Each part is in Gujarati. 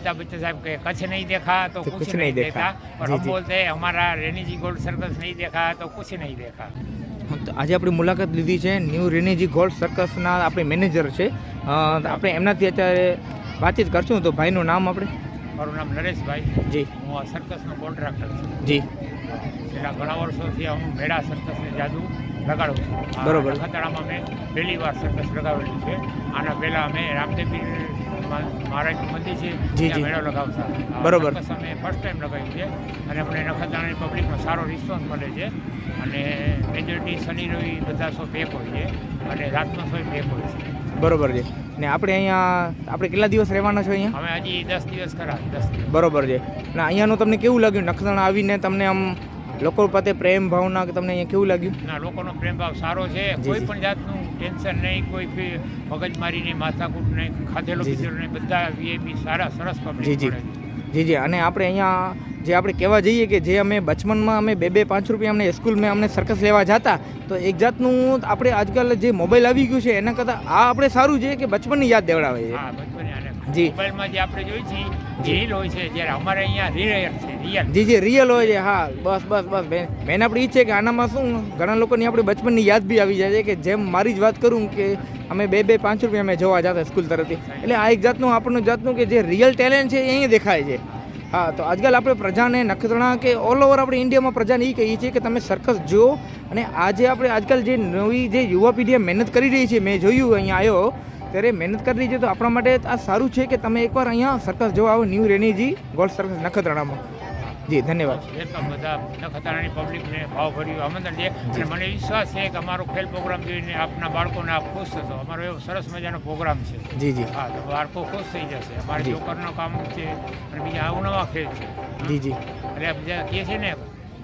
अमिताभ बच्चन साहब के कच्छ नहीं देखा तो कुछ नहीं देखा, और हम बोलते हैं हमारा रेनीजी गोल्ड सर्कस नहीं देखा तो कुछ नहीं देखा। તો આજે આપણી મુલાકાત લીધી છે ન્યૂ રેનેજી ગોલ્ડ સર્કસના આપણે મેનેજર છે, આપણે એમનાથી અત્યારે વાતચીત કરશું. તો ભાઈનું નામ આપણે? મારું નામ નરેશભાઈ. જી. હું આ સર્કસનો કોન્ટ્રાક્ટર છું. જી. છેલ્લા ઘણા વર્ષોથી હું મેળા સર્કસને જાદુ લગાડું છું. બરોબર. નખત્રાણામાં મેં પહેલી વાર સર્કસ લગાવેલી છે. આના પહેલાં અમે રામદેવી મહારાજનું મંદિર છે ત્યાં મેળો લગાવતા. બરોબર. સર્કસ અમે ફર્સ્ટ ટાઈમ લગાવી છે અને અમને નખત્રાણાની પબ્લિકનો સારો રિસ્પોન્સ મળે છે. અને મેજોરિટી શનિ રવિ બધા શો પેક હોય છે અને રાતનો શો પેક હોય છે. બરોબર છે. ને આપણે અહીંયા આપણે કેટલા દિવસ રહેવાના છો અહીંયા? અમે હજી 10 દિવસ ખરા. 10 દિવસ. બરોબર છે. ને અહીંયાનું તમને કેવું લાગ્યું? નખત્રાણા આવીને તમને આમ લોકો પ્રત્યે પ્રેમ ભાવના તમને અહીંયા કેવું લાગ્યું? ના, લોકોનો પ્રેમ ભાવ સારો છે. કોઈ પણ જાતનું ટેન્શન નહીં, કોઈ મગજમારી નહીં, માથાકૂટ નહીં, ખાધેલો પીધેલો નહીં, બધા વીઆઈપી સારા સરસ પબ્લિક જી જી જી જી. અને આપણે અહીંયા જે આપણે કહેવા જઈએ કે જે અમે બચપનમાં અમે 2-5 રૂપિયા અમને સ્કૂલમાં અમને સર્કસ લેવા જતા, તો એક જાતનું આપણે આજકાલ જે મોબાઈલ આવી ગયું છે એના કરતાં આ આપણે સારું છે કે બચપનની યાદ દેવડાવે છે. હા, બચપનની જી. મોબાઈલમાં જે આપણે જોઈ છીએ રીલ હોય છે, જ્યારે અમારે અહીંયા રિયલ છે. જી જી રિયલ હોય છે. હા, બસ બસ બસ મેન આપણે એ છે કે આનામાં શું ઘણા લોકોની આપણે બચપનની યાદ બી આવી જાય છે. કે જેમ મારી જ વાત કરું કે અમે 2-5 રૂપિયા અમે જોવા જતા સ્કૂલ તરફથી, એટલે આ એક જાતનું આપણું જાતનું કે જે રિયલ ટેલેન્ટ છે એ અહીંયા દેખાય છે. હા, તો આજકાલ આપણે પ્રજાને નખત્રાણા કે ઓલ ઓવર આપણે ઇન્ડિયામાં પ્રજાને એ કહીએ છીએ કે તમે સર્કસ જુઓ. અને આજે આપણે આજકાલ જે નવી જે યુવા પેઢી મહેનત કરી રહી છે, મેં જોયું અહીંયા આવ્યો ત્યારે મહેનત કરી રહી છે, તો આપણા માટે આ સારું છે કે તમે એકવાર અહીંયા સર્કસ જોવા આવો ન્યૂ રેનેજી ગોલ્ડ સર્કસ નખત્રાણામાં. જી, ધન્યવાદ. એકદમ બધા નખત્રાણાની પબ્લિકને ભાવભર્યું આમંત્રણ છે અને મને વિશ્વાસ છે કે અમારો ખેલ પ્રોગ્રામ જોઈને આપના બાળકોને આપ ખુશ થશો. અમારો એવો સરસ મજાનો પ્રોગ્રામ છે. જી જી. હા, તો બાળકો ખુશ થઈ જશે. અમારે જોકરનો કામ છે અને બીજા અવનવા ખેલ છે. જી જી. એટલે બીજા કહે છે ને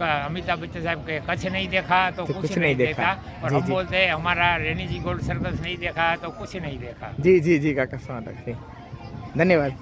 अमिताभ बच्चन साहब के कच्छ नहीं देखा तो कुछ नहीं देखा, और हम बोलते हैं हमारा रेनीजी गोल्ड सर्कस नहीं देखा तो कुछ नहीं देखा. जी जी जी काका, धन्यवाद.